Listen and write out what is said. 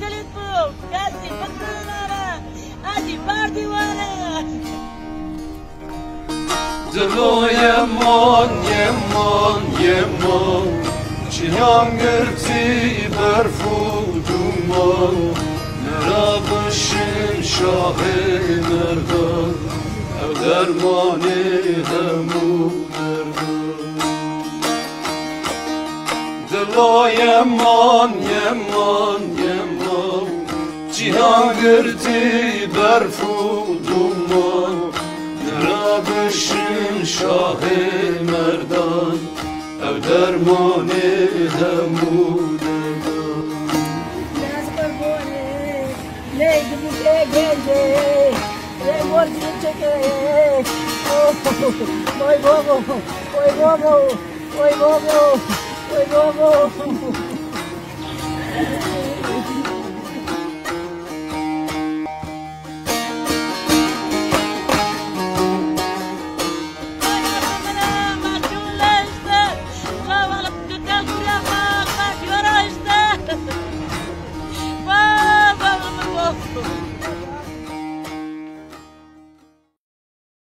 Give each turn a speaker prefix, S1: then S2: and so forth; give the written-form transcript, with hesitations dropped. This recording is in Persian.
S1: کلیت بود کسی فکر نداره عجیب بردیوانه
S2: دلو یمان جیهان گرتی برفود اومان نرا بشیم شاه مردان او درمان همو مردان دلو یمان جیهان گرتی برفود اومان نرا بشیم شاه مردان او درمان همو دردان
S1: ناز قربونه لیگ بوده گنده لی مرگی چکه وای بابا وای بابا وای بابا وای بابا